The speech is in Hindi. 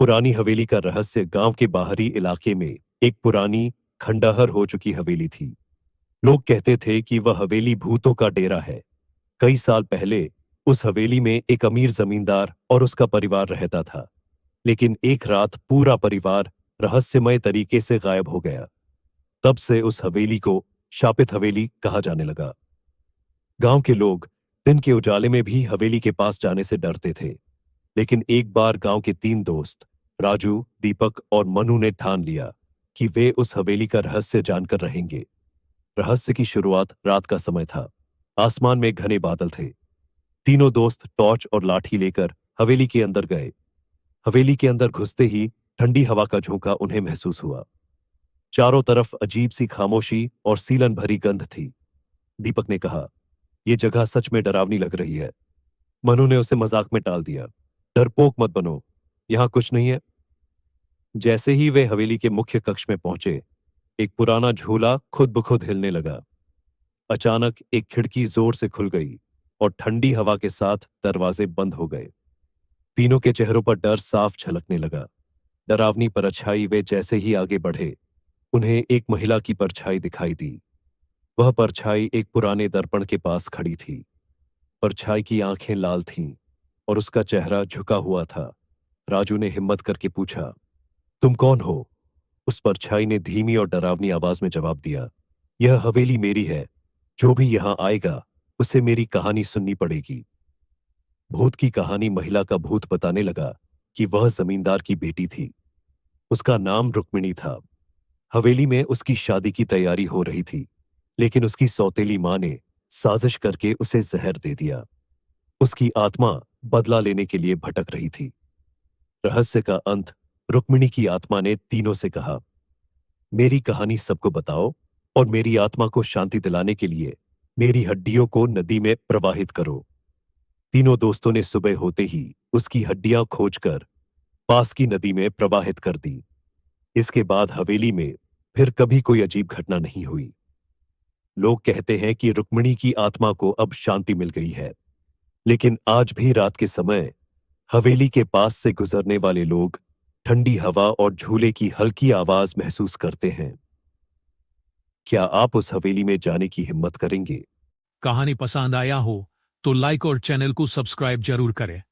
पुरानी हवेली का रहस्य। गांव के बाहरी इलाके में एक पुरानी खंडहर हो चुकी हवेली थी। लोग कहते थे कि वह हवेली भूतों का डेरा है। कई साल पहले उस हवेली में एक अमीर जमींदार और उसका परिवार रहता था। लेकिन एक रात पूरा परिवार रहस्यमय तरीके से गायब हो गया। तब से उस हवेली को शापित हवेली कहा जाने लगा। गांव के लोग दिन के उजाले में भी हवेली के पास जाने से डरते थे। लेकिन एक बार गांव के 3 दोस्त राजू, दीपक और मनु ने ठान लिया कि वे उस हवेली का रहस्य जानकर रहेंगे। रहस्य की शुरुआत रात का समय था। आसमान में घने बादल थे। तीनों दोस्त टॉर्च और लाठी लेकर हवेली के अंदर गए। हवेली के अंदर घुसते ही ठंडी हवा का झोंका उन्हें महसूस हुआ। चारों तरफ अजीब सी खामोशी और सीलन भरी गंध थी। दीपक ने कहा, यह जगह सच में डरावनी लग रही है। मनु ने उसे मजाक में टाल दिया, डरपोक मत बनो, यहां कुछ नहीं है। जैसे ही वे हवेली के मुख्य कक्ष में पहुंचे, एक पुराना झूला खुद ब खुद हिलने लगा। अचानक एक खिड़की जोर से खुल गई और ठंडी हवा के साथ दरवाजे बंद हो गए। तीनों के चेहरों पर डर साफ झलकने लगा। डरावनी परछाई वे जैसे ही आगे बढ़े, उन्हें एक महिला की परछाई दिखाई दी। वह परछाई एक पुराने दर्पण के पास खड़ी थी। परछाई की आंखें लाल थीं और उसका चेहरा झुका हुआ था। राजू ने हिम्मत करके पूछा, तुम कौन हो? उस परछाई ने धीमी और डरावनी आवाज में जवाब दिया, यह हवेली मेरी है। जो भी यहां आएगा उसे मेरी कहानी सुननी पड़ेगी। भूत की कहानी महिला का भूत बताने लगा कि वह जमींदार की बेटी थी। उसका नाम रुक्मिणी था। हवेली में उसकी शादी की तैयारी हो रही थी, लेकिन उसकी सौतेली मां ने साजिश करके उसे जहर दे दिया। उसकी आत्मा बदला लेने के लिए भटक रही थी। रहस्य का अंत। रुक्मिणी की आत्मा ने तीनों से कहा, मेरी कहानी सबको बताओ और मेरी आत्मा को शांति दिलाने के लिए मेरी हड्डियों को नदी में प्रवाहित करो। तीनों दोस्तों ने सुबह होते ही उसकी हड्डियां खोजकर पास की नदी में प्रवाहित कर दी। इसके बाद हवेली में फिर कभी कोई अजीब घटना नहीं हुई। लोग कहते हैं कि रुक्मिणी की आत्मा को अब शांति मिल गई है। लेकिन आज भी रात के समय हवेली के पास से गुजरने वाले लोग ठंडी हवा और झूले की हल्की आवाज महसूस करते हैं। क्या आप उस हवेली में जाने की हिम्मत करेंगे? कहानी पसंद आया हो तो लाइक और चैनल को सब्सक्राइब जरूर करें।